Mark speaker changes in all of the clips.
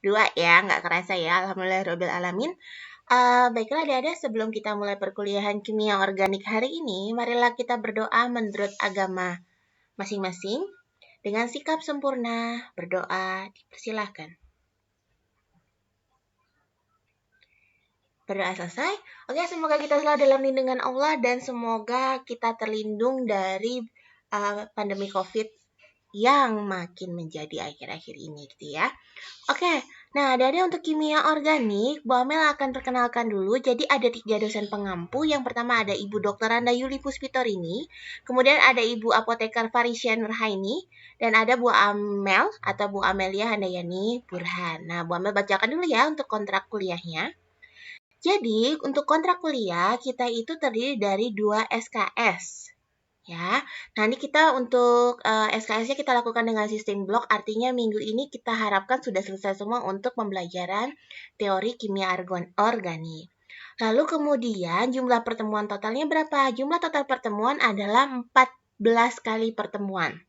Speaker 1: 2 ya, nggak kerasa ya, alhamdulillahirabbil alamin. Baiklah adik-adik, sebelum kita mulai perkuliahan kimia organik hari ini, marilah kita berdoa menurut agama masing-masing. Dengan sikap sempurna, berdoa, dipersilahkan. Berdoa selesai. Oke, semoga kita selalu dalam lindungan Allah dan semoga kita terlindung dari pandemi COVID yang makin menjadi akhir-akhir ini gitu ya. Oke, nah dari untuk kimia organik, Bu Amel akan perkenalkan dulu. Jadi ada 3 dosen pengampu. Yang pertama ada Ibu Dr. Randa Yuli Puspitorini, kemudian ada Ibu Apoteker Farisya Nurhaini, dan ada Bu Amel atau Bu Amelia Handayani Burhan. Nah, Bu Amel bacakan dulu ya untuk kontrak kuliahnya. Jadi, untuk kontrak kuliah kita itu terdiri dari 2 SKS. Ya, nah ini kita untuk SKS-nya kita lakukan dengan sistem blok, artinya minggu ini kita harapkan sudah selesai semua untuk pembelajaran teori kimia organik. Lalu kemudian jumlah pertemuan totalnya berapa? Jumlah total pertemuan adalah 14 kali pertemuan.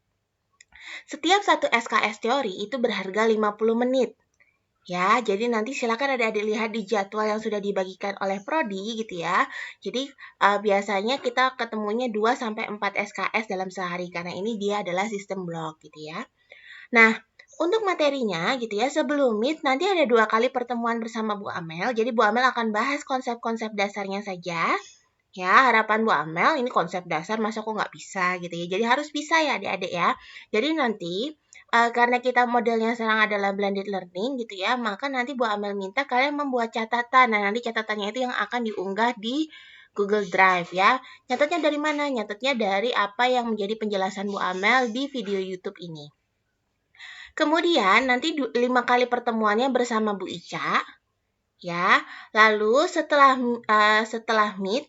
Speaker 1: Setiap satu SKS teori itu berharga 50 menit. Ya, jadi nanti silakan adik-adik lihat di jadwal yang sudah dibagikan oleh prodi gitu ya. Jadi biasanya kita ketemunya 2-4 SKS dalam sehari karena ini dia adalah sistem blok gitu ya. Nah, untuk materinya gitu ya, sebelum Meet nanti ada 2 kali pertemuan bersama Bu Amel. Jadi Bu Amel akan bahas konsep-konsep dasarnya saja. Ya, harapan Bu Amel ini konsep dasar masa kok nggak bisa gitu ya. Jadi harus bisa ya adik-adik ya. Jadi nanti karena kita modelnya sekarang adalah blended learning gitu ya, maka nanti Bu Amel minta kalian membuat catatan. Nah, nanti catatannya itu yang akan diunggah di Google Drive ya. Nyatetnya dari mana? Nyatetnya dari apa yang menjadi penjelasan Bu Amel di video YouTube ini. Kemudian nanti 5 kali pertemuannya bersama Bu Ica ya. Lalu setelah Meet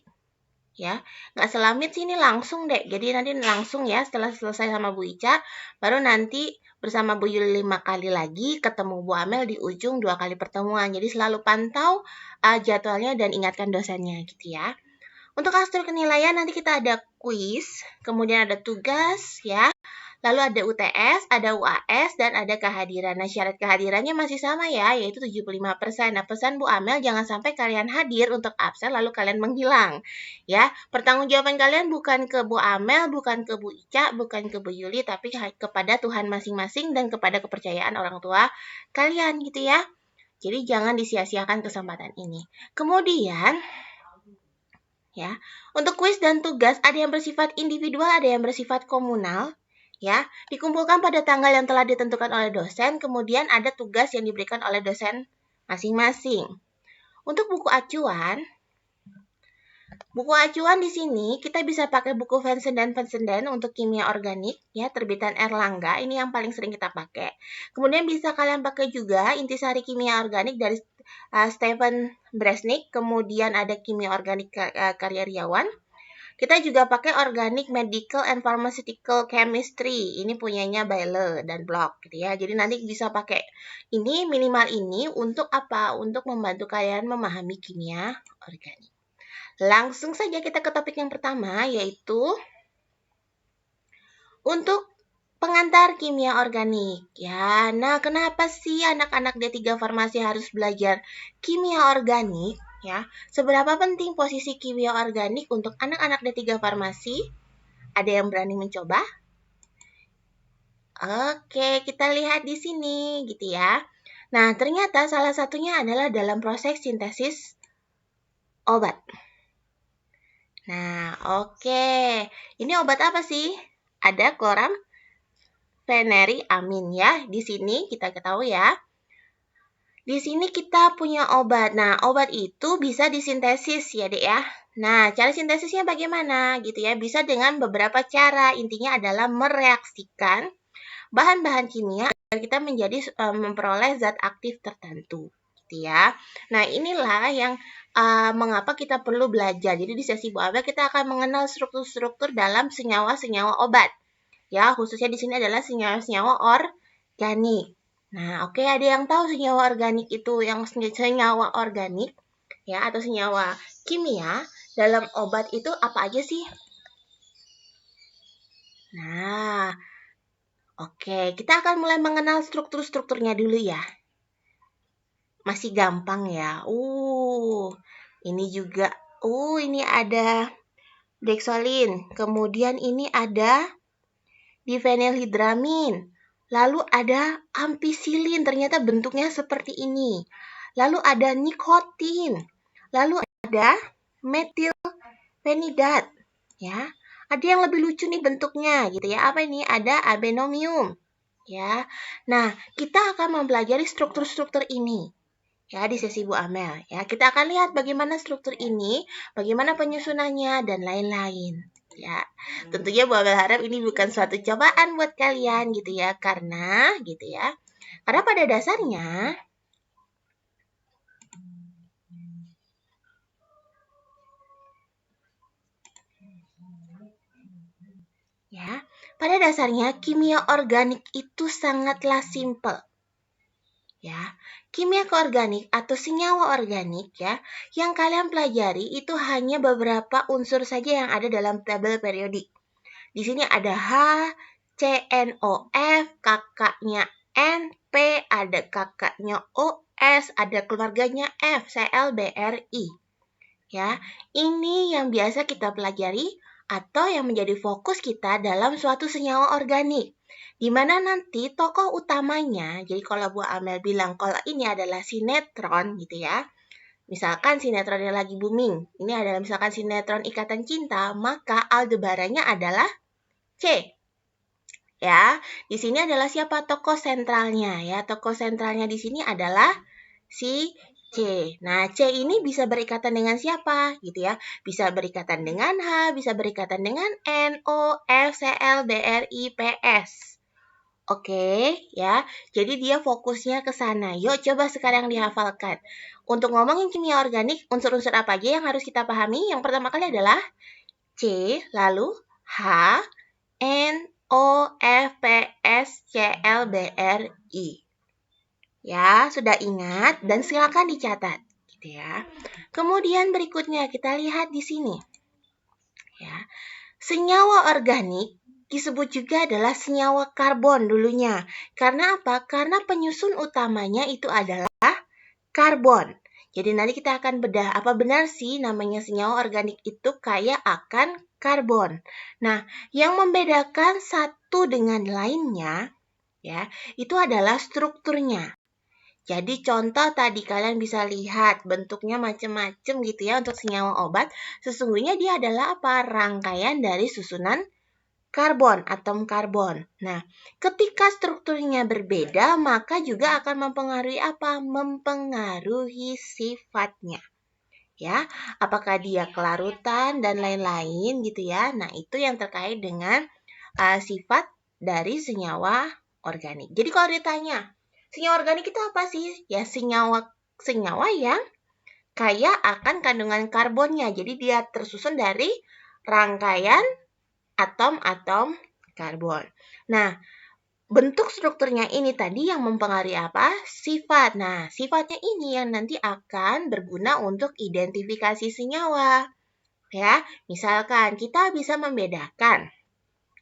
Speaker 1: ya, nggak selamit sih ini langsung deh. Jadi nanti langsung ya setelah selesai sama Bu Ica, baru nanti bersama Bu Yuli 5 kali lagi, ketemu Bu Amel di ujung 2 kali pertemuan. Jadi selalu pantau jadwalnya dan ingatkan dosennya gitu ya. Untuk aspek penilaian nanti kita ada kuis, kemudian ada tugas ya. Lalu ada UTS, ada UAS, dan ada kehadiran. Nah, syarat kehadirannya masih sama ya, yaitu 75%. Nah, pesan Bu Amel, jangan sampai kalian hadir untuk absen, lalu kalian menghilang. Ya, pertanggungjawaban kalian bukan ke Bu Amel, bukan ke Bu Ica, bukan ke Bu Yuli, tapi kepada Tuhan masing-masing dan kepada kepercayaan orang tua kalian gitu ya. Jadi, jangan disia-siakan kesempatan ini. Kemudian, ya, untuk kuis dan tugas ada yang bersifat individual, ada yang bersifat komunal. Ya, dikumpulkan pada tanggal yang telah ditentukan oleh dosen, kemudian ada tugas yang diberikan oleh dosen masing-masing. Untuk buku acuan di sini kita bisa pakai buku Vincent dan Vincenten untuk kimia organik, ya, terbitan Erlangga, ini yang paling sering kita pakai. Kemudian bisa kalian pakai juga Intisari Kimia Organik dari Stephen Bresnik, kemudian ada Kimia Organik karya Riawan. Kita juga pakai Organic Medical and Pharmaceutical Chemistry. Ini punyanya Bayle dan Block gitu ya. Jadi nanti bisa pakai ini minimal ini untuk apa? Untuk membantu kalian memahami kimia organik. Langsung saja kita ke topik yang pertama yaitu untuk pengantar kimia organik. Ya, nah kenapa sih anak-anak D3 Farmasi harus belajar kimia organik? Ya, seberapa penting posisi kimia organik untuk anak-anak D3 Farmasi? Ada yang berani mencoba? Oke, kita lihat di sini gitu ya. Nah, ternyata salah satunya adalah dalam proses sintesis obat. Nah, oke. Ini obat apa sih? Ada chloramfeneri-amin ya. Di sini kita ketahui ya. Di sini kita punya obat. Nah, obat itu bisa disintesis ya, Dek ya. Nah, cara sintesisnya bagaimana gitu ya? Bisa dengan beberapa cara. Intinya adalah mereaksikan bahan-bahan kimia agar kita menjadi memperoleh zat aktif tertentu gitu ya. Nah, inilah yang mengapa kita perlu belajar. Jadi di sesi Bu Abel kita akan mengenal struktur-struktur dalam senyawa-senyawa obat. Ya, khususnya di sini adalah senyawa-senyawa organik. Nah, oke, ada yang tahu senyawa organik itu yang senyawa organik ya atau senyawa kimia dalam obat itu apa aja sih? Nah, Oke, kita akan mulai mengenal struktur-strukturnya dulu ya. Masih gampang ya. Ini juga. Ini ada deksolin. Kemudian ini ada difenilhidramin. Lalu ada ampicillin. Ternyata bentuknya seperti ini. Lalu ada nikotin. Lalu ada metilfenidat. Ya, ada yang lebih lucu nih bentuknya gitu ya. Apa ini? Ada abenomium. Ya. Nah, kita akan mempelajari struktur-struktur ini ya di sesi Bu Amel ya. Kita akan lihat bagaimana struktur ini, bagaimana penyusunannya dan lain-lain ya. Tentunya Bu Amel harap ini bukan suatu cobaan buat kalian gitu ya, karena pada dasarnya kimia organik itu sangatlah simple. Ya, kimia organik atau senyawa organik ya, yang kalian pelajari itu hanya beberapa unsur saja yang ada dalam tabel periodik. Di sini ada H, CNOF, kakaknya N, P, ada kakaknya OS, ada keluarganya F, ClBrI. Ya, ini yang biasa kita pelajari atau yang menjadi fokus kita dalam suatu senyawa organik. Di mana nanti tokoh utamanya, jadi kalau Bu Amel bilang kalau ini adalah sinetron gitu ya. Misalkan sinetron yang lagi booming, ini adalah misalkan sinetron Ikatan Cinta, maka aldebarannya adalah C. Ya, di sini adalah siapa tokoh sentralnya ya. Tokoh sentralnya di sini adalah si C. Nah, C ini bisa berikatan dengan siapa gitu ya? Bisa berikatan dengan H, bisa berikatan dengan N, O, F, Cl, Br, I, Ps. Oke, ya. Jadi dia fokusnya ke sana. Yuk coba sekarang dihafalkan. Untuk ngomongin kimia organik, unsur-unsur apa aja yang harus kita pahami? Yang pertama kali adalah C, lalu H, N, O, F, P, S, C, L, B, R, I. Ya, sudah ingat dan silakan dicatat, gitu ya. Kemudian berikutnya kita lihat di sini. Ya. Senyawa organik disebut juga adalah senyawa karbon dulunya. Karena apa? Karena penyusun utamanya itu adalah karbon. Jadi nanti kita akan bedah apa benar sih namanya senyawa organik itu kaya akan karbon. Nah, yang membedakan satu dengan lainnya ya, itu adalah strukturnya. Jadi contoh tadi kalian bisa lihat bentuknya macam-macam gitu ya untuk senyawa obat. Sesungguhnya dia adalah apa? Rangkaian dari susunan karbon, atom karbon. Nah, ketika strukturnya berbeda, maka juga akan mempengaruhi apa? Mempengaruhi sifatnya. Ya, apakah dia kelarutan dan lain-lain gitu ya. Nah, itu yang terkait dengan sifat dari senyawa organik. Jadi kalau ditanya, senyawa organik itu apa sih? Ya, senyawa yang kaya akan kandungan karbonnya. Jadi dia tersusun dari rangkaian atom-atom karbon. Nah, bentuk strukturnya ini tadi yang mempengaruhi apa? Sifat. Nah, sifatnya ini yang nanti akan berguna untuk identifikasi senyawa. Ya, misalkan kita bisa membedakan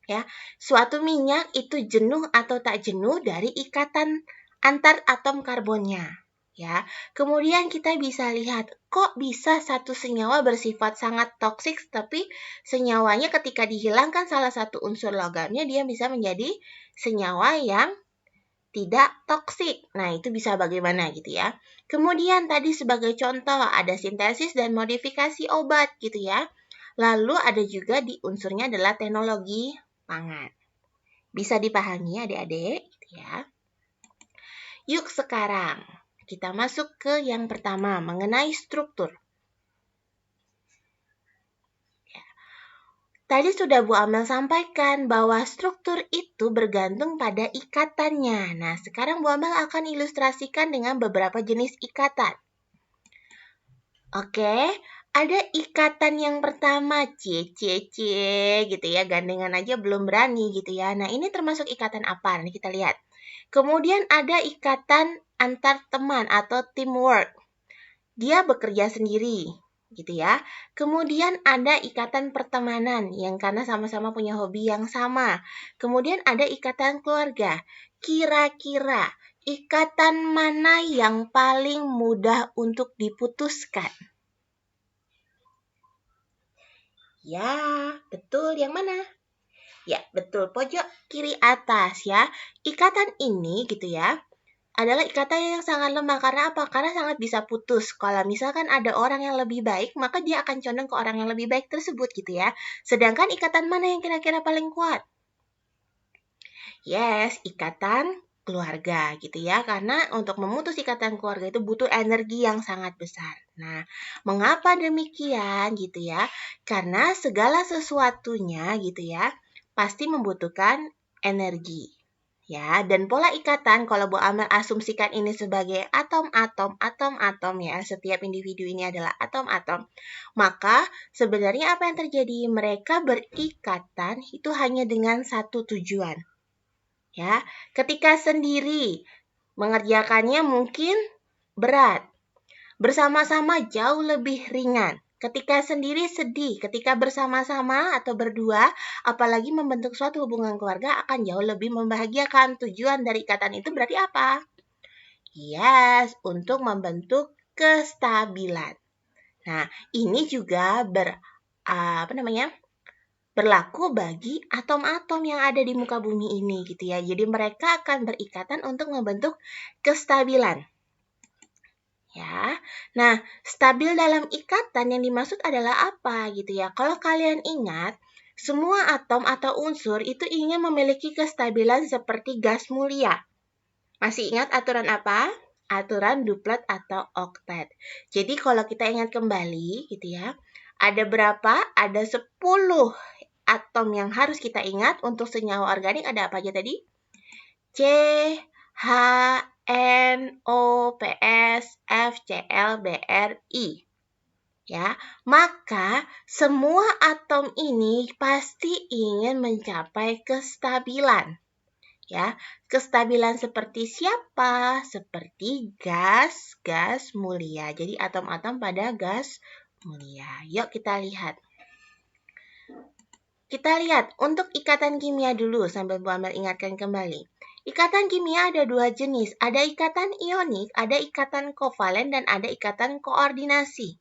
Speaker 1: ya, suatu minyak itu jenuh atau tak jenuh dari ikatan antar atom karbonnya. Ya, kemudian kita bisa lihat kok bisa satu senyawa bersifat sangat toksik tapi senyawanya ketika dihilangkan salah satu unsur logamnya dia bisa menjadi senyawa yang tidak toksik. Nah, itu bisa bagaimana gitu ya. Kemudian tadi sebagai contoh ada sintesis dan modifikasi obat gitu ya. Lalu ada juga di unsurnya adalah teknologi pangan. Bisa dipahami adik-adik gitu ya. Yuk sekarang kita masuk ke yang pertama, mengenai struktur. Ya. Tadi sudah Bu Amel sampaikan bahwa struktur itu bergantung pada ikatannya. Nah, sekarang Bu Amel akan ilustrasikan dengan beberapa jenis ikatan. Oke, ada ikatan yang pertama, C gitu ya, gandengan aja belum berani gitu ya. Nah, ini termasuk ikatan apa? Nanti kita lihat. Kemudian ada ikatan antar teman atau teamwork. Dia bekerja sendiri. gitu ya. Kemudian ada ikatan pertemanan yang karena sama-sama punya hobi yang sama. Kemudian ada ikatan keluarga. Kira-kira ikatan mana yang paling mudah untuk diputuskan? Ya, betul. Yang mana? Ya, betul. Pojok kiri atas ya. Ikatan ini gitu ya, adalah ikatan yang sangat lemah. Karena apa? Karena sangat bisa putus. Kalau misalkan ada orang yang lebih baik, maka dia akan condong ke orang yang lebih baik tersebut gitu ya. Sedangkan ikatan mana yang kira-kira paling kuat? Yes, ikatan keluarga gitu ya. Karena untuk memutus ikatan keluarga itu butuh energi yang sangat besar. Nah, mengapa demikian gitu ya? Karena segala sesuatunya gitu ya, pasti membutuhkan energi. Ya, dan pola ikatan kalau Bu Amel asumsikan ini sebagai atom-atom ya, setiap individu ini adalah atom-atom. Maka sebenarnya apa yang terjadi? Mereka berikatan itu hanya dengan satu tujuan. Ya, ketika sendiri mengerjakannya mungkin berat. Bersama-sama jauh lebih ringan. Ketika sendiri sedih, ketika bersama-sama atau berdua, apalagi membentuk suatu hubungan keluarga akan jauh lebih membahagiakan. Tujuan dari ikatan itu berarti apa? Yes, untuk membentuk kestabilan. Nah, ini juga berlaku bagi atom-atom yang ada di muka bumi ini gitu ya. Jadi mereka akan berikatan untuk membentuk kestabilan. Ya. Nah, stabil dalam ikatan yang dimaksud adalah apa gitu ya? Kalau kalian ingat, semua atom atau unsur itu ingin memiliki kestabilan seperti gas mulia. Masih ingat aturan apa? Aturan duplet atau oktet. Jadi kalau kita ingat kembali gitu ya, ada berapa? Ada 10 atom yang harus kita ingat. Untuk senyawa organik ada apa aja tadi? C, H, N, O, P, S, F, C, L, B, R, I. Ya, maka semua atom ini pasti ingin mencapai kestabilan. Ya, kestabilan seperti siapa? Seperti gas mulia. Jadi atom-atom pada gas mulia. Yuk kita lihat. Kita lihat untuk ikatan kimia dulu sambil Bu Amel ingatkan kembali. Ikatan kimia ada dua jenis, ada ikatan ionik, ada ikatan kovalen, dan ada ikatan koordinasi.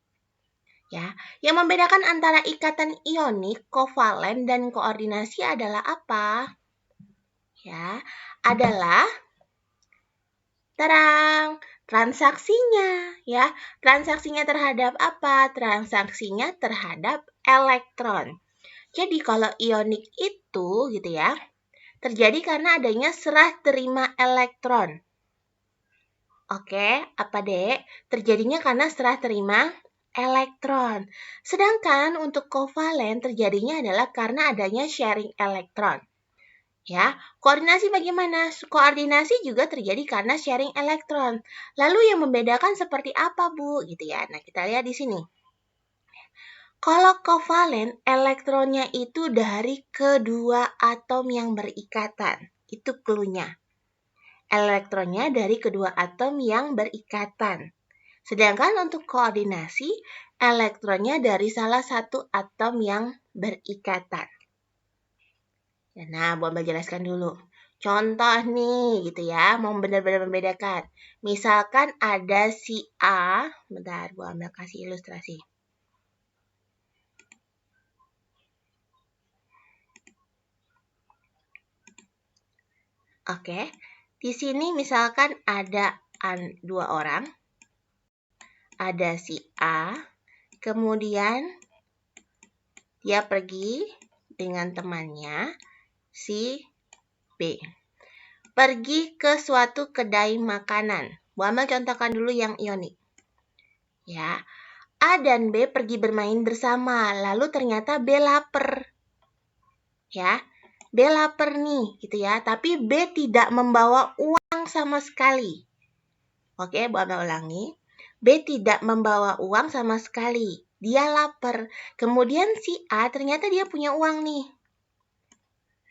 Speaker 1: Ya, yang membedakan antara ikatan ionik, kovalen, dan koordinasi adalah apa? Ya, adalah transaksinya. Ya, transaksinya terhadap apa? Transaksinya terhadap elektron. Jadi kalau ionik itu gitu ya, terjadi karena adanya serah terima elektron. Oke, apa Dek? Terjadinya karena serah terima elektron. Sedangkan untuk kovalen terjadinya adalah karena adanya sharing elektron. Ya, koordinasi bagaimana? Koordinasi juga terjadi karena sharing elektron. Lalu yang membedakan seperti apa, Bu? Gitu ya. Nah, kita lihat di sini. Kalau kovalen, elektronnya itu dari kedua atom yang berikatan. Itu clue-nya. Elektronnya dari kedua atom yang berikatan. Sedangkan untuk koordinasi, elektronnya dari salah satu atom yang berikatan. Nah, Bu Amel jelaskan dulu. Contoh nih, gitu ya, mau benar-benar membedakan. Misalkan ada si A, bentar, Bu Amel kasih ilustrasi. Oke, di sini misalkan ada dua orang, ada si A, kemudian dia pergi dengan temannya, si B. Pergi ke suatu kedai makanan. Bu Amel contohkan dulu yang ionik. Ya, A dan B pergi bermain bersama, lalu ternyata B lapar. Ya, B lapar nih, gitu ya. Tapi B tidak membawa uang sama sekali. Oke, Bu Amel ulangi. B tidak membawa uang sama sekali. Dia lapar. Kemudian si A ternyata dia punya uang nih.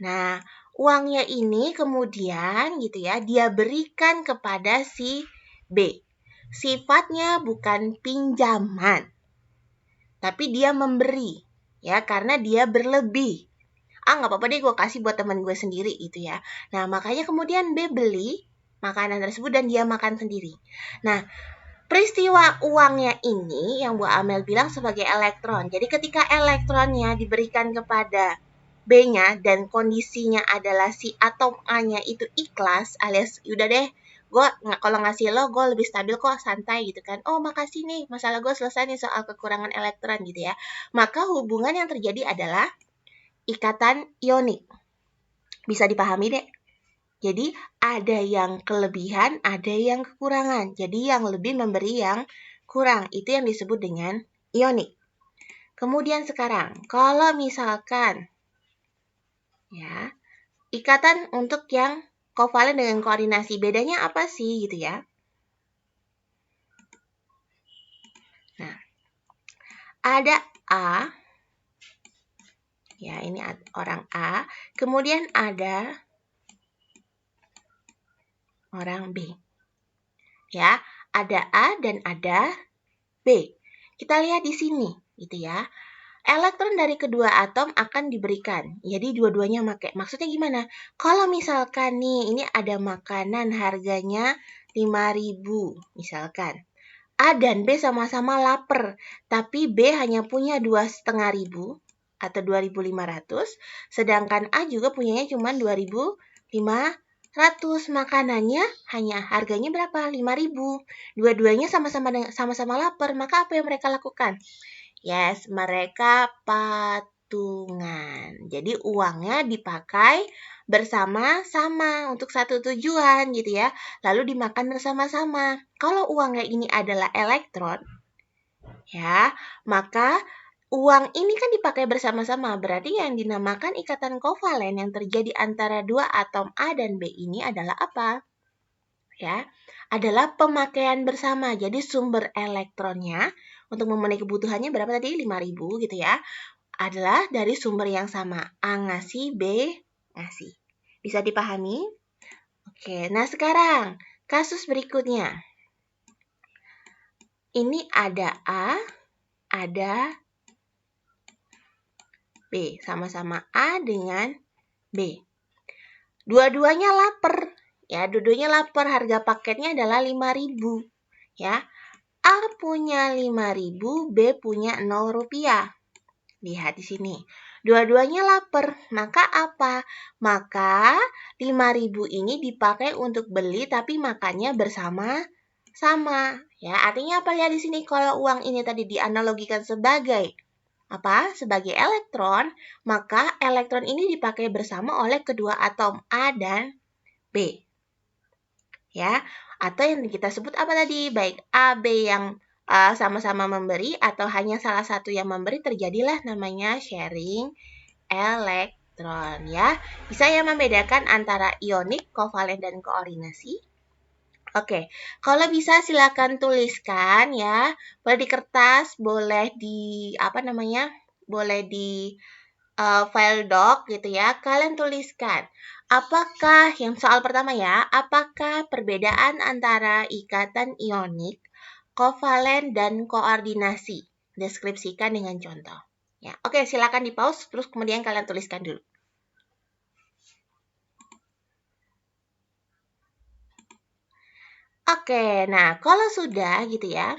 Speaker 1: Nah, uangnya ini kemudian gitu ya, dia berikan kepada si B. Sifatnya bukan pinjaman. tapi dia memberi, ya, karena dia berlebih. Nggak apa-apa deh gue kasih buat teman gue sendiri gitu ya. Nah, makanya kemudian B beli makanan tersebut dan dia makan sendiri. Nah, peristiwa uangnya ini yang Bu Amel bilang sebagai elektron. Jadi ketika elektronnya diberikan kepada B-nya dan kondisinya adalah si atom A-nya itu ikhlas, alias udah deh, gue kalau ngasih lo gue lebih stabil kok, santai gitu kan. Oh makasih nih, masalah gue selesai nih soal kekurangan elektron gitu ya. Maka hubungan yang terjadi adalah ikatan ionik. Bisa dipahami deh. Jadi ada yang kelebihan, ada yang kekurangan. Jadi yang lebih memberi yang kurang. Itu yang disebut dengan ionik. Kemudian sekarang, kalau misalkan ya, ikatan untuk yang kovalen dengan koordinasi, bedanya apa sih gitu ya? Nah, ada A, ya ini orang A, kemudian ada orang B. Ya, ada A dan ada B. Kita lihat di sini, gitu ya. Elektron dari kedua atom akan diberikan. Jadi dua-duanya pakai. Maksudnya gimana? Kalau misalkan nih, ini ada makanan harganya 5.000 misalkan. A dan B sama-sama lapar, tapi B hanya punya 2.500 atau 2.500, sedangkan A juga punyanya cuma 2.500. Makanannya hanya harganya berapa? 5.000. Dua-duanya sama-sama lapar, maka apa yang mereka lakukan? Yes, mereka patungan. Jadi uangnya dipakai bersama-sama untuk satu tujuan gitu ya. Lalu dimakan bersama-sama. Kalau uangnya ini adalah elektron, ya, maka uang ini kan dipakai bersama-sama. Berarti yang dinamakan ikatan kovalen yang terjadi antara dua atom A dan B ini adalah apa? Ya, adalah pemakaian bersama. Jadi sumber elektronnya untuk memenuhi kebutuhannya berapa tadi? 5.000 gitu ya. Adalah dari sumber yang sama. A ngasih, B ngasih. Bisa dipahami? Oke, nah sekarang kasus berikutnya. Ini ada A, ada B. Sama-sama A dengan B. Dua-duanya lapar. Ya, dua-duanya lapar. Harga paketnya adalah 5.000. Ya, A punya 5.000, B punya 0 rupiah. Lihat di sini. Dua-duanya lapar. Maka apa? Maka 5.000 ini dipakai untuk beli tapi makannya bersama-sama. Ya, artinya apa? Lihat di sini kalau uang ini tadi dianalogikan sebagai apa? Sebagai elektron, maka elektron ini dipakai bersama oleh kedua atom A dan B. Ya, atau yang kita sebut apa tadi? Baik A, B yang sama-sama memberi atau hanya salah satu yang memberi, terjadilah namanya sharing elektron ya. Bisa ya membedakan antara ionik, kovalen dan koordinasi. Oke, kalau bisa silakan tuliskan ya. Boleh di kertas, boleh di Boleh di file doc gitu ya. Kalian tuliskan. Apakah yang soal pertama ya, apakah perbedaan antara ikatan ionik, kovalen dan koordinasi? Deskripsikan dengan contoh. Ya, oke, silakan di pause terus kemudian kalian tuliskan dulu. Oke, nah kalau sudah gitu ya,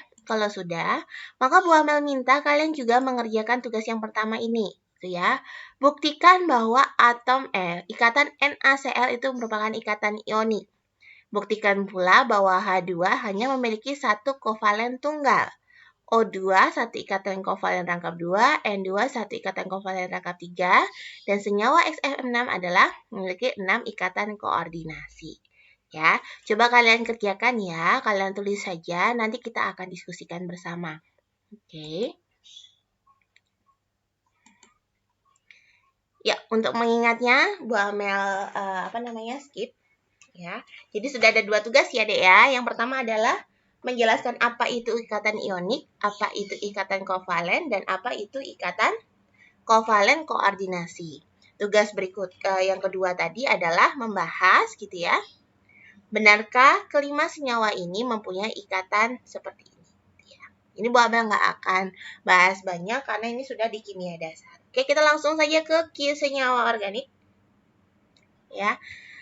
Speaker 1: maka Bu Amel minta kalian juga mengerjakan tugas yang pertama ini, gitu ya. Buktikan bahwa ikatan NaCl itu merupakan ikatan ionik. Buktikan pula bahwa H2 hanya memiliki satu kovalen tunggal. O2 satu ikatan kovalen rangkap 2, N2 satu ikatan kovalen rangkap 3, dan senyawa XF6 adalah memiliki 6 ikatan koordinasi. Ya, coba kalian kerjakan ya, kalian tulis saja, nanti kita akan diskusikan bersama. Oke. Ya, untuk mengingatnya, Bu Amel skip ya. Jadi sudah ada 2 tugas ya, Dek ya. Yang pertama adalah menjelaskan apa itu ikatan ionik, apa itu ikatan kovalen, dan apa itu ikatan kovalen koordinasi. Tugas berikut yang kedua tadi adalah membahas gitu ya. Benarkah kelima senyawa ini mempunyai ikatan seperti ini? Ya. Ini Bu Abel nggak akan bahas banyak karena ini sudah di kimia dasar. Oke, kita langsung saja ke senyawa organik. Ya,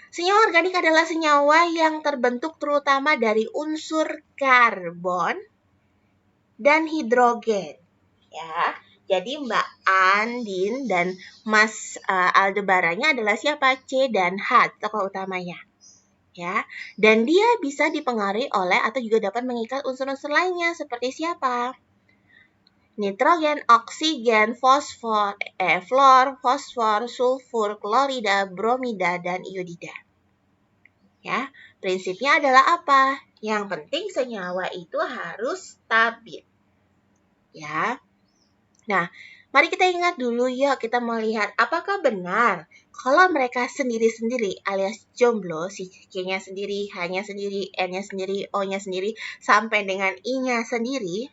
Speaker 1: senyawa organik adalah senyawa yang terbentuk terutama dari unsur karbon dan hidrogen. Ya, jadi Mbak Andin dan Mas Aldebarannya adalah siapa? C dan H, tokoh utamanya. Ya, dan dia bisa dipengaruhi oleh atau juga dapat mengikat unsur-unsur lainnya seperti siapa? Nitrogen, oksigen, fluor, fosfor, sulfur, klorida, bromida, dan iodida. Ya, prinsipnya adalah apa? Yang penting senyawa itu harus stabil. Ya. Nah, mari kita ingat dulu yuk, kita melihat apakah benar kalau mereka sendiri-sendiri alias jomblo, si C-nya sendiri, H-nya sendiri, N-nya sendiri, O-nya sendiri, sampai dengan I-nya sendiri,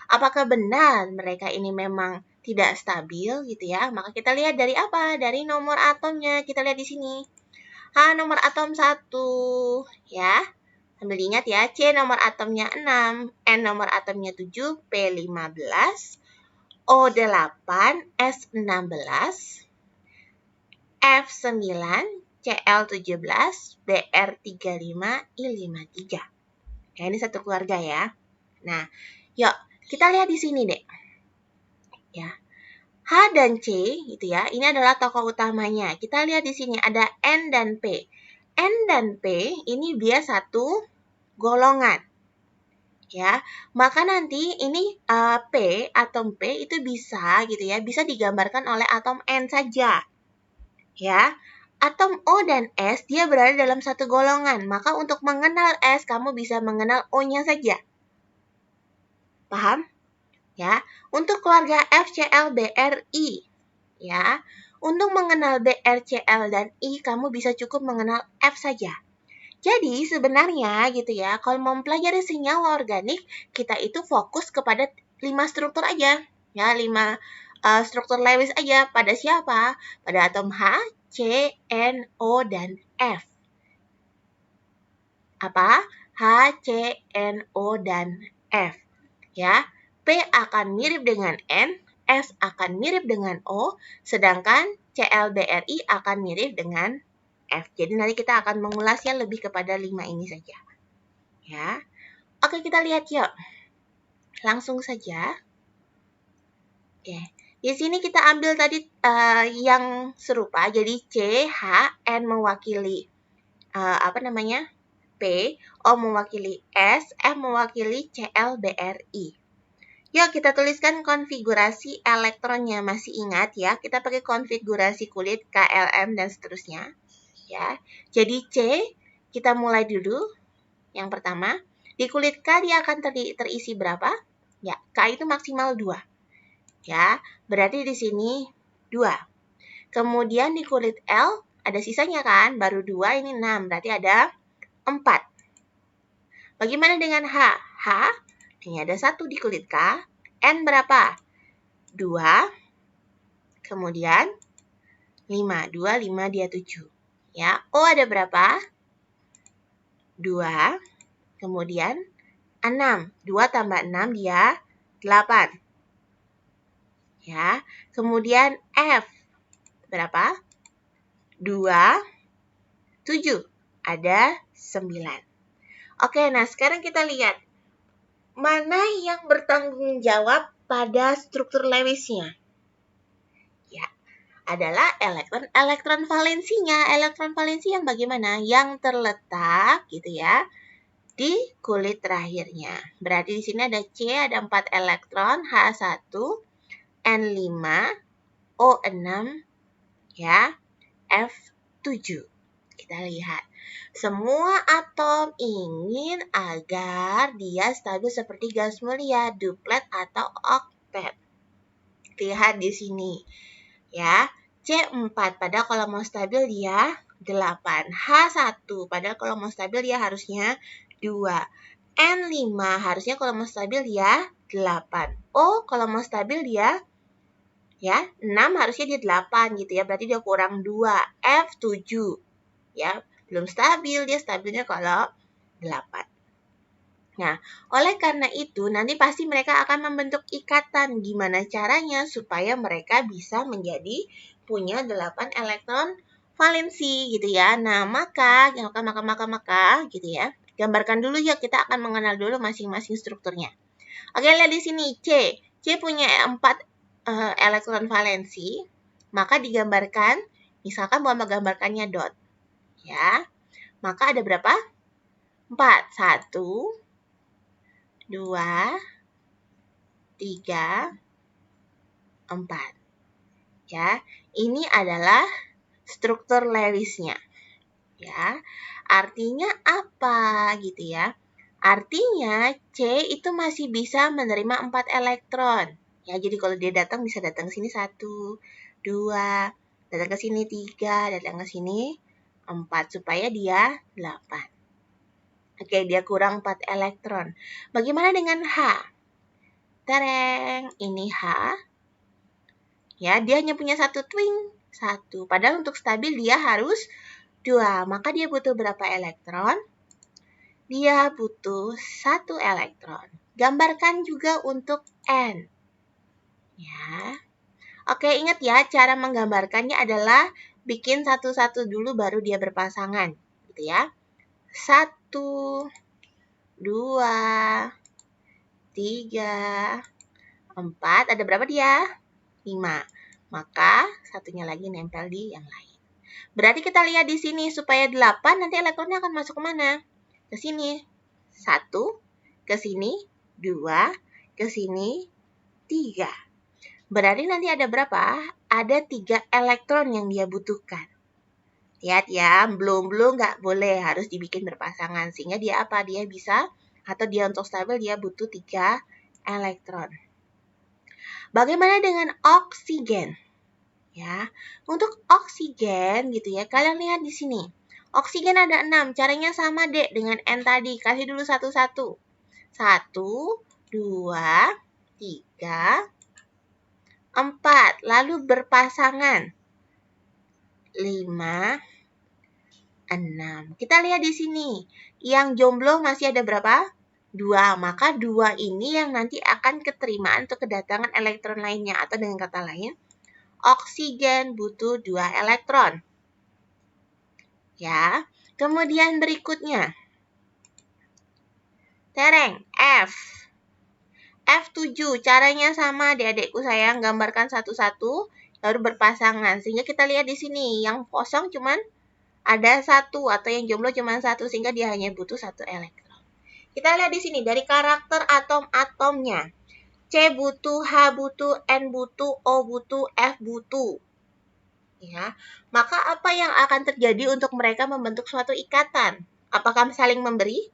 Speaker 1: apakah benar mereka ini memang tidak stabil gitu ya? Maka kita lihat dari apa? Dari nomor atomnya. Kita lihat di sini. H nomor atom 1 ya. Sambil diingat ya, C nomor atomnya 6, N nomor atomnya 7, P15, O8, S16, F9, Cl17, Br35, I53. Ya, ini satu keluarga ya. Nah, yuk kita lihat di sini deh. Ya. H dan C gitu ya. Ini adalah tokoh utamanya. Kita lihat di sini ada N dan P. N dan P ini dia satu golongan. Ya, maka nanti ini P, atom P itu bisa gitu ya, bisa digambarkan oleh atom N saja. Ya, atom O dan S dia berada dalam satu golongan, maka untuk mengenal S kamu bisa mengenal O-nya saja. Paham? Ya, untuk keluarga FCl-BrI, ya, untuk mengenal BrCl dan I kamu bisa cukup mengenal F saja. Jadi sebenarnya gitu ya, kalau mau mempelajari senyawa organik, kita itu fokus kepada 5 struktur aja. Ya, 5 struktur Lewis aja. Pada siapa? Pada atom H, C, N, O, dan F. Apa? H, C, N, O, dan F. Ya, P akan mirip dengan N, S akan mirip dengan O, sedangkan ClBrI akan mirip dengan F. Jadi nanti kita akan mengulasnya lebih kepada 5 ini saja. Ya. Oke, kita lihat yuk. Langsung saja. Oke. Di sini kita ambil tadi yang serupa. Jadi C, H, N mewakili P, O mewakili S, F mewakili ClBrI. Yuk kita tuliskan konfigurasi elektronnya. Masih ingat ya, kita pakai konfigurasi kulit, KLM dan seterusnya. Ya. Jadi C, kita mulai dulu. Yang pertama, di kulit K dia akan terisi berapa? Ya, K itu maksimal 2. Ya, berarti di sini 2. Kemudian di kulit L ada sisanya kan? Baru 2, ini 6. Berarti ada 4. Bagaimana dengan H? H, ini ada 1 di kulit K. N berapa? 2. Kemudian 5. 2, 5, dia 7. Ya, O ada berapa? 2. Kemudian 6. 2 tambah 6 dia 8. Ya. Kemudian F. Berapa? 2, 7. Ada 9. Oke, nah sekarang kita lihat. Mana yang bertanggung jawab pada struktur Lewisnya? Ya, adalah elektron valensinya. Elektron valensi yang bagaimana? Yang terletak gitu ya di kulit terakhirnya. Berarti di sini ada C, ada 4 elektron, H1, N5, O6, ya, F7. Kita lihat. Semua atom ingin agar dia stabil seperti gas mulia, duplet atau oktet. Lihat di sini. Ya, C4 padahal kalau mau stabil dia 8. H1 padahal kalau mau stabil dia harusnya 2. N5 harusnya kalau mau stabil dia 8. O kalau mau stabil dia ya 6 harusnya dia 8 gitu ya. Berarti dia kurang 2. F7 ya belum stabil, dia stabilnya kalau 8. Nah, oleh karena itu nanti pasti mereka akan membentuk ikatan. Gimana caranya supaya mereka bisa menjadi punya 8 elektron valensi gitu ya. Nah, maka gitu ya. Gambarkan dulu ya, kita akan mengenal dulu masing-masing strukturnya. Oke, lihat di sini C. C punya 4 elektron valensi, maka digambarkan, misalkan mau menggambarkannya dot. Ya, maka ada berapa? 4. 1, 2, 3, 4. Ya, ini adalah struktur Lewisnya. Ya, artinya apa gitu ya? Artinya C itu masih bisa menerima 4 elektron. Ya, jadi kalau dia datang bisa datang ke sini 1, 2, datang ke sini 3, datang ke sini 4 supaya dia 8. Oke, dia kurang 4 elektron. Bagaimana dengan H? Tereng, ini H. Ya, dia hanya punya 1 twin, 1. Padahal untuk stabil dia harus 2. Maka dia butuh berapa elektron? Dia butuh 1 elektron. Gambarkan juga untuk N. Ya. Oke, ingat ya, cara menggambarkannya adalah bikin satu-satu dulu baru dia berpasangan. Gitu ya. 1, 2, 3, 4. Ada berapa dia? 5. Maka satunya lagi nempel di yang lain. Berarti kita lihat di sini supaya 8 nanti elektronnya akan masuk ke mana? Ke sini. 1, ke sini 2, ke sini 3. Berarti nanti ada berapa? Ada 3 elektron yang dia butuhkan. Lihat ya, belum nggak boleh, harus dibikin berpasangan. Sehingga dia apa? Dia bisa, atau dia untuk stabil dia butuh 3 elektron. Bagaimana dengan oksigen? Ya, untuk oksigen gitu ya, kalian lihat di sini. Oksigen ada 6, caranya sama dek dengan N tadi. Kasih dulu satu-satu. 1, 2, 3, 4. Lalu berpasangan. 5, 6. Kita lihat di sini. Yang jomblo masih ada berapa? 2. Maka 2 ini yang nanti akan keterimaan untuk kedatangan elektron lainnya. Atau dengan kata lain, oksigen butuh 2 elektron. Ya. Kemudian berikutnya. Tereng, F. F7, caranya sama adik-adikku sayang, gambarkan satu-satu, baru berpasangan. Sehingga kita lihat di sini, yang kosong cuman ada 1, atau yang jomblo cuman 1, sehingga dia hanya butuh 1 elektron. Kita lihat di sini, dari karakter atom-atomnya. C butuh, H butuh, N butuh, O butuh, F butuh. Ya, maka apa yang akan terjadi untuk mereka membentuk suatu ikatan? Apakah saling memberi?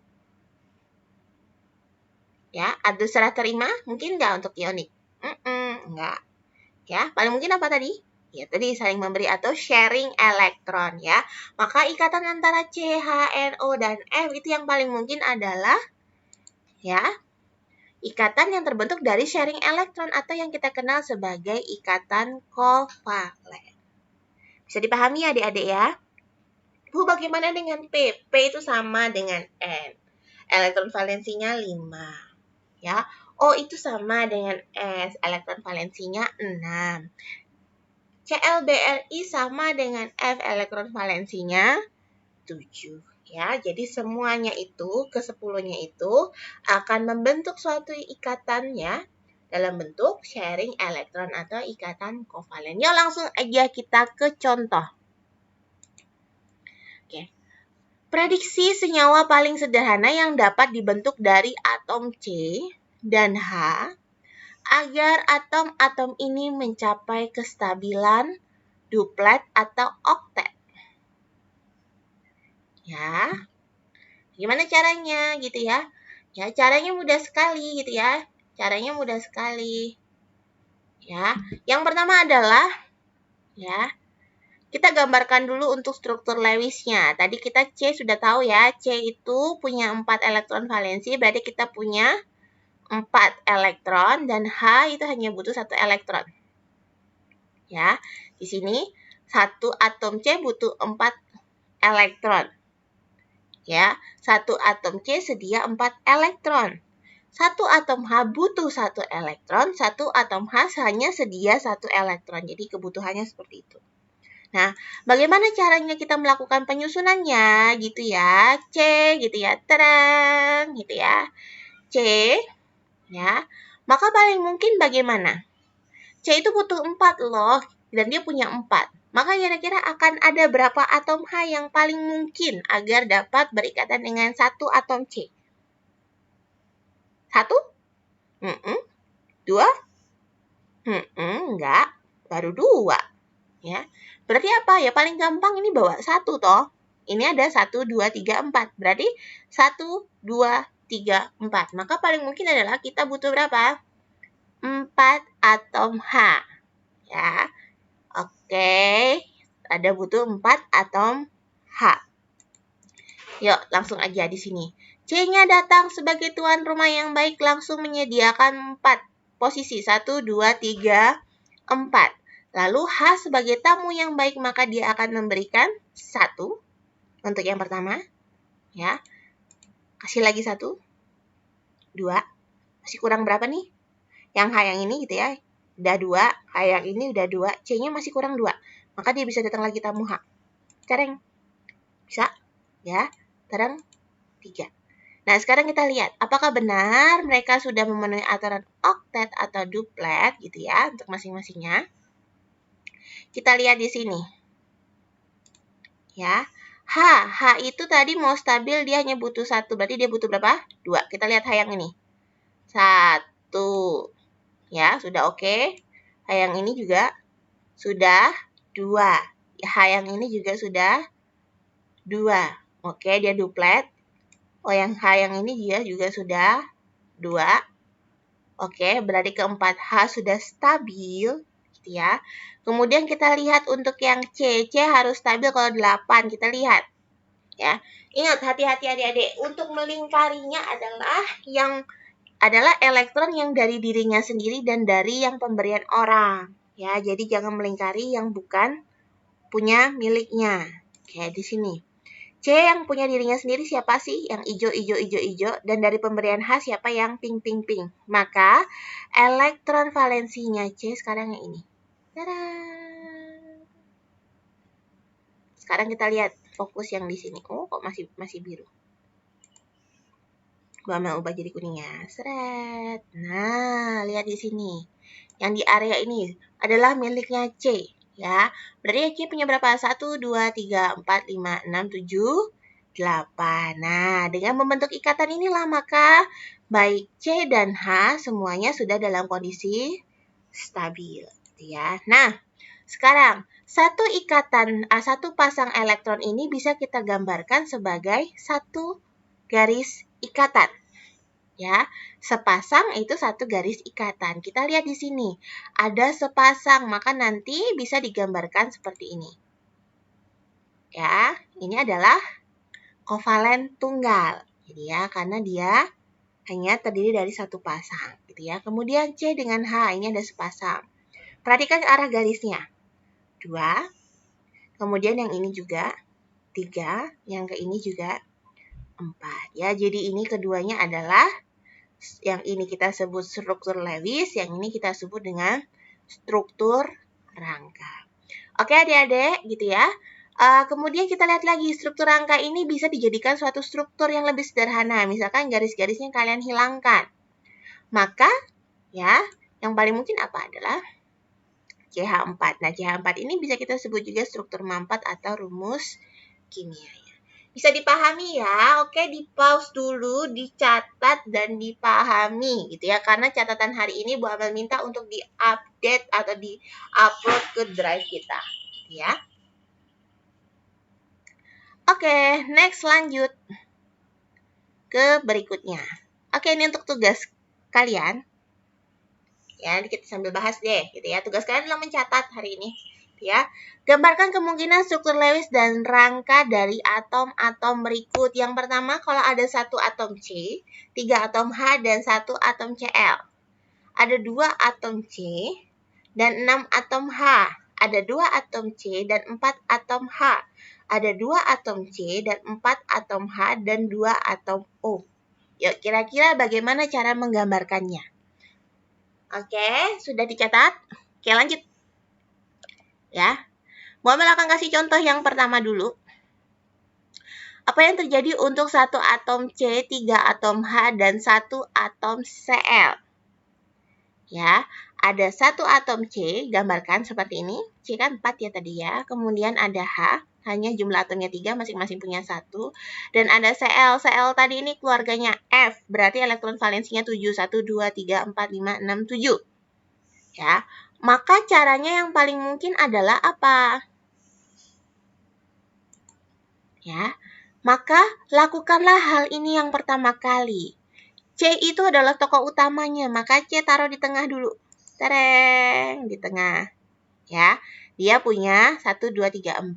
Speaker 1: Ya, ada serah terima? Mungkin nggak untuk ionik? Enggak. Ya, paling mungkin apa tadi? Ya, tadi saling memberi atau sharing elektron ya. Maka ikatan antara C, H, N, O, dan F itu yang paling mungkin adalah ya, ikatan yang terbentuk dari sharing elektron atau yang kita kenal sebagai ikatan kovalen. Bisa dipahami ya adik-adik ya? Bu, bagaimana dengan P? P itu sama dengan N. Elektron valensinya 5. Ya, O itu sama dengan S. Elektron valensinya 6. ClBrI sama dengan F. Elektron valensinya 7. Ya, jadi semuanya itu, ke-10-nya itu akan membentuk suatu ikatan ya, dalam bentuk sharing elektron atau ikatan kovalen. Yuk langsung aja kita ke contoh. Oke. Prediksi senyawa paling sederhana yang dapat dibentuk dari atom C dan H agar atom-atom ini mencapai kestabilan duplet atau oktet. Ya. Gimana caranya gitu ya? Ya, caranya mudah sekali gitu ya. Caranya mudah sekali. Ya. Yang pertama adalah ya, kita gambarkan dulu untuk struktur Lewisnya. Tadi kita C sudah tahu ya, C itu punya 4 elektron valensi, berarti kita punya 4 elektron dan H itu hanya butuh 1 elektron. Ya, di sini satu atom C butuh 4 elektron. Ya, satu atom C sedia 4 elektron. Satu atom H butuh 1 elektron, satu atom H hanya sedia 1 elektron. Jadi kebutuhannya seperti itu. Nah, bagaimana caranya kita melakukan penyusunannya gitu ya? C gitu ya, terang gitu ya. C ya. Maka paling mungkin bagaimana? C itu butuh 4 loh, dan dia punya 4. Maka kira-kira akan ada berapa atom H yang paling mungkin agar dapat berikatan dengan satu atom C? 1? 2? Enggak. Baru 2. Ya. Berarti apa? Ya paling gampang ini bawa 1 toh. Ini ada 1, 2, 3, 4. Berarti 1, 2, 3, 4. Maka paling mungkin adalah kita butuh berapa? 4 atom H. Ya. Oke. Ada butuh 4 atom H. Yuk, langsung aja di sini. C-nya datang sebagai tuan rumah yang baik, langsung menyediakan 4 posisi. 1, 2, 3, 4. Lalu H sebagai tamu yang baik, maka dia akan memberikan 1 untuk yang pertama. Ya. Kasih lagi 1. 2. Masih kurang berapa nih? Yang H yang ini gitu ya. Udah 2. H yang ini udah 2. C-nya masih kurang 2. Maka dia bisa datang lagi tamu H. Cereng. Bisa? Ya. Terang 3. Nah, sekarang kita lihat apakah benar mereka sudah memenuhi aturan oktet atau duplet gitu ya untuk masing-masingnya. Kita lihat di sini. Ya. H itu tadi mau stabil dia hanya butuh 1, berarti dia butuh berapa? 2. Kita lihat H yang ini. 1. Ya, sudah oke. H yang ini juga sudah 2. H yang ini juga sudah 2. Oke, dia duplet. Oh, yang H yang ini dia juga sudah 2. Oke, berarti keempat H sudah stabil, gitu ya. Kemudian kita lihat untuk yang C. C harus stabil kalau 8, kita lihat. Ya. Ingat, hati-hati adik-adik. Untuk melingkarinya adalah elektron yang dari dirinya sendiri dan dari yang pemberian orang. Ya, jadi jangan melingkari yang bukan punya miliknya. Kayak di sini. C yang punya dirinya sendiri siapa sih? Yang hijau. Dan dari pemberian H siapa yang pink. Maka elektron valensinya C sekarang yang ini. Tada! Sekarang kita lihat fokus yang di sini. Oh, kok masih biru. Gua mau ubah jadi kuningnya. Seret. Nah, lihat di sini. Yang di area ini adalah miliknya C. Ya, berarti C punya berapa? 1, 2, 3, 4, 5, 6, 7, 8. Nah, dengan membentuk ikatan inilah maka baik C dan H semuanya sudah dalam kondisi stabil. Ya. Nah, sekarang satu pasang elektron ini bisa kita gambarkan sebagai satu garis ikatan. Ya, sepasang itu satu garis ikatan. Kita lihat di sini, ada sepasang, maka nanti bisa digambarkan seperti ini. Ya, ini adalah kovalen tunggal. Jadi ya, karena dia hanya terdiri dari satu pasang, gitu ya. Kemudian C dengan H, ini ada sepasang. Perhatikan arah garisnya. 2. Kemudian yang ini juga 3, yang ke ini juga 4. Ya, jadi ini keduanya adalah yang ini kita sebut struktur Lewis, yang ini kita sebut dengan struktur rangka. Oke adik-adik, gitu ya. Kemudian kita lihat lagi, struktur rangka ini bisa dijadikan suatu struktur yang lebih sederhana. Misalkan garis-garisnya kalian hilangkan. Maka, ya, yang paling mungkin apa adalah CH4. Nah, CH4 ini bisa kita sebut juga struktur mampat atau rumus kimianya. Bisa dipahami ya, oke, di pause dulu, dicatat dan dipahami gitu ya. Karena catatan hari ini Bu Amel minta untuk di-update atau di-upload ke drive kita, gitu ya. Oke, next lanjut ke berikutnya. Oke, ini untuk tugas kalian. Ya, kita sambil bahas deh, gitu ya. Tugas kalian adalah mencatat hari ini. Ya, gambarkan kemungkinan struktur Lewis dan rangka dari atom-atom berikut. Yang pertama, kalau ada satu atom C, 3 atom H, dan 1 atom Cl. Ada 2 atom C dan 6 atom H. Ada 2 atom C dan 4 atom H. Ada 2 atom C dan 4 atom H dan 2 atom O. Yuk, kira-kira bagaimana cara menggambarkannya? Oke, sudah dicatat? Oke, lanjut. Ya. Muhammad akan kasih contoh yang pertama dulu. Apa yang terjadi untuk 1 atom C, 3 atom H, dan 1 atom Cl? Ya, ada 1 atom C, gambarkan seperti ini. C kan 4 ya tadi ya. Kemudian ada H, hanya jumlah atomnya 3, masing-masing punya 1. Dan ada Cl. Cl tadi ini keluarganya F, berarti elektron valensinya 7. 1, 2, 3, 4, 5, 6, 7. Ya, maka caranya yang paling mungkin adalah apa? Ya, maka lakukanlah hal ini yang pertama kali. C itu adalah tokoh utamanya, maka C taruh di tengah dulu. Tereng, di tengah. Ya, dia punya 1, 2, 3, 4.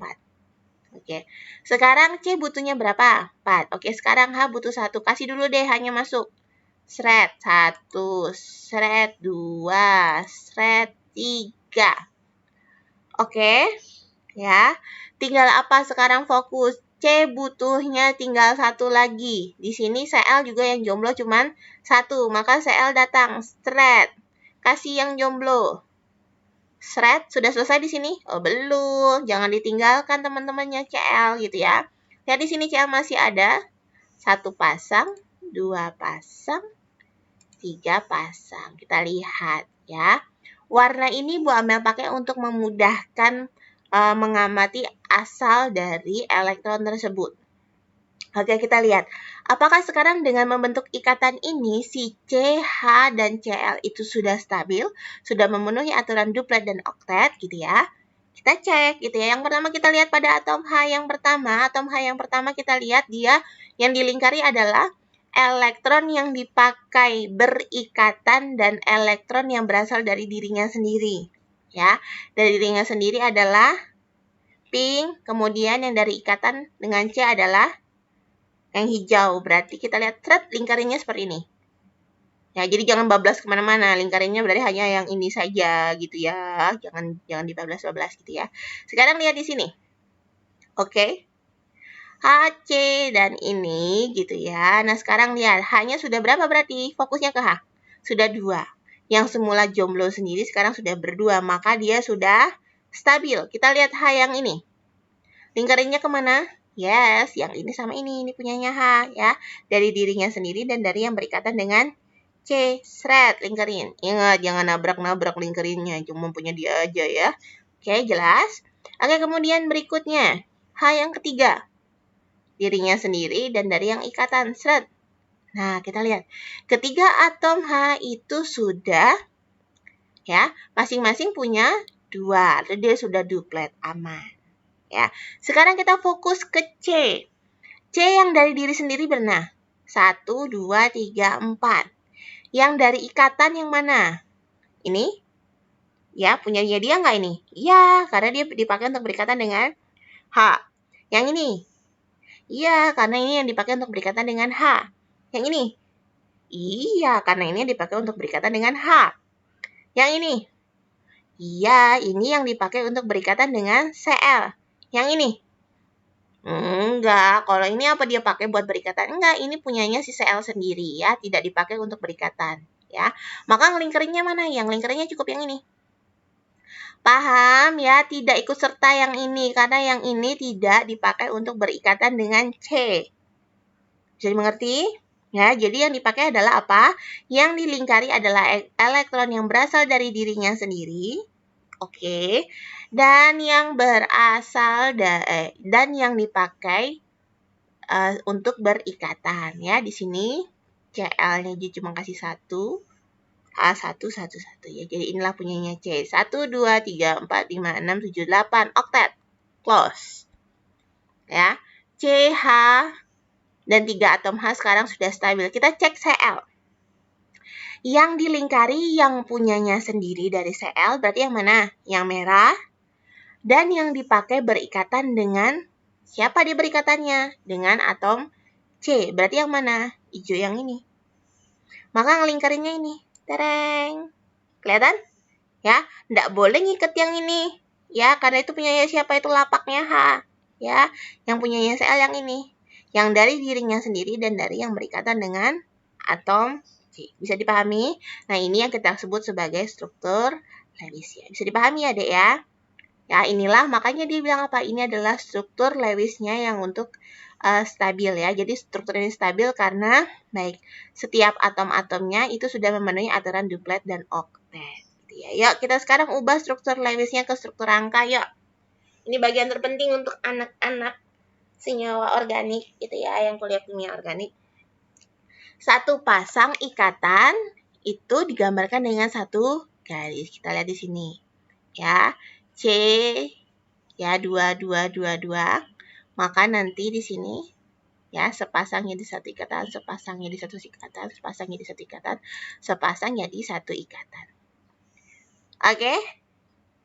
Speaker 1: Oke, sekarang C butuhnya berapa? 4. Oke, sekarang H butuh 1. Kasih dulu deh H-nya masuk. Sret 1, sret 2, sret 3. Oke, ya. Tinggal apa sekarang fokus? C butuhnya tinggal 1 lagi. Di sini Cl juga yang jomblo cuman 1. Maka Cl datang. Sret. Kasih yang jomblo. Sret. Sudah selesai di sini? Oh, belum. Jangan ditinggalkan teman-temannya Cl gitu ya. Lihat di sini Cl masih ada. 1 pasang, 2 pasang, 3 pasang. Kita lihat ya. Warna ini Bu Amel pakai untuk memudahkan mengamati asal dari elektron tersebut. Oke, kita lihat. Apakah sekarang dengan membentuk ikatan ini, si C, H, dan Cl itu sudah stabil, sudah memenuhi aturan duplet dan oktet, gitu ya. Kita cek, gitu ya. Yang pertama kita lihat pada atom H yang pertama. Atom H yang pertama kita lihat dia yang dilingkari adalah elektron yang dipakai berikatan dan elektron yang berasal dari dirinya sendiri. Ya, dari dirinya sendiri adalah pink, kemudian yang dari ikatan dengan C adalah yang hijau. Berarti kita lihat thread lingkarannya seperti ini. Ya, jadi jangan bablas kemana-mana. Lingkarannya berarti hanya yang ini saja gitu ya. Jangan dibablas-bablas gitu ya. Sekarang lihat di sini. Oke. HC dan ini gitu ya. Nah, sekarang lihat H-nya sudah berapa berarti? Fokusnya ke H. Sudah 2. Yang semula jomblo sendiri sekarang sudah berdua. Maka dia sudah stabil. Kita lihat H yang ini. Lingkarannya kemana? Yes, yang ini sama ini punyanya H ya. Dari dirinya sendiri dan dari yang berikatan dengan C. Sret, lingkarin. Ingat, jangan nabrak-nabrak lingkarinnya. Cuma punya dia aja ya. Oke, jelas? Oke, kemudian berikutnya. H yang ketiga. Dirinya sendiri dan dari yang ikatan. Sret. Nah, kita lihat. Ketiga atom H itu sudah ya, masing-masing punya 2. Dia sudah duplet, aman. Ya, sekarang kita fokus ke C. C yang dari diri sendiri benar. 1, 2, 3, 4. Yang dari ikatan yang mana? Ini? Ya, punyanya dia nggak ini? Iya, karena dia dipakai untuk berikatan dengan H. Yang ini? Iya, karena ini yang dipakai untuk berikatan dengan H. Yang ini? Iya, karena ini yang dipakai untuk berikatan dengan H. Yang ini? Iya, ini yang dipakai untuk berikatan dengan Cl. Yang ini? Enggak, kalau ini apa dia pakai buat berikatan? Enggak, ini punyanya si Cl sendiri ya, tidak dipakai untuk berikatan ya. Maka lingkarannya mana? Yang lingkarannya cukup yang ini. Paham ya, tidak ikut serta yang ini karena yang ini tidak dipakai untuk berikatan dengan C. Bisa dimengerti? Ya, jadi yang dipakai adalah apa? Yang dilingkari adalah elektron yang berasal dari dirinya sendiri. Oke. Dan yang berasal dan yang dipakai untuk berikatan ya. Di sini Cl-nya cuma kasih 1, H1, 1, 1 ya. Jadi inilah punyanya C. 1, 2, 3, 4, 5, 6, 7, 8. Oktet. Close. Ya. CH dan 3 atom H sekarang sudah stabil. Kita cek Cl. Yang dilingkari yang punyanya sendiri dari Cl berarti yang mana? Yang merah. Dan yang dipakai berikatan dengan siapa dia berikatannya? Dengan atom C. Berarti yang mana? Hijau yang ini. Maka ngelingkarinnya ini. Tereng. Kelihatan? Ya, nggak boleh ngikat yang ini. Ya, karena itu punyanya siapa? Itu lapaknya H. Ya, yang punyanya Cl yang ini. Yang dari dirinya sendiri dan dari yang berikatan dengan atom C. Bisa dipahami? Nah, ini yang kita sebut sebagai struktur Lewis ya. Bisa dipahami ya, Dek ya? Ya, inilah makanya dia bilang apa? Ini adalah struktur Lewisnya yang untuk stabil ya. Jadi struktur ini stabil karena baik setiap atom-atomnya itu sudah memenuhi aturan duplet dan oktet. Gitu ya. Yuk, kita sekarang ubah struktur Lewisnya ke struktur angka, yuk. Ini bagian terpenting untuk anak-anak senyawa organik gitu ya, yang kuliah kimia organik. Satu pasang ikatan itu digambarkan dengan satu garis. Kita lihat di sini. Ya, C ya 2222. Maka nanti di sini ya sepasangnya di satu ikatan, sepasangnya di satu ikatan, sepasangnya di satu ikatan, sepasang jadi satu ikatan. Oke?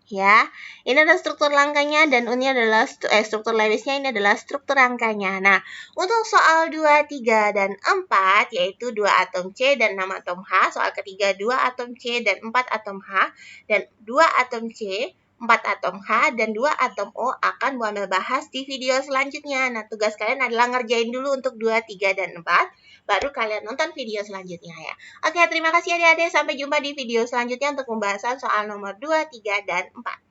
Speaker 1: Ya, ini adalah struktur rangkanya dan ini adalah struktur Lewisnya, ini adalah struktur rangkanya. Nah, untuk soal 2, 3, dan 4, yaitu 2 atom C dan 6 atom H. Soal ketiga 2 atom C dan 4 atom H, dan 2 atom C, 4 atom H, dan 2 atom O akan Bu Amel bahas di video selanjutnya. Nah, tugas kalian adalah ngerjain dulu untuk 2, 3, dan 4, baru kalian nonton video selanjutnya ya. Oke, terima kasih adik-adik. Sampai jumpa di video selanjutnya untuk pembahasan soal nomor 2, 3, dan 4.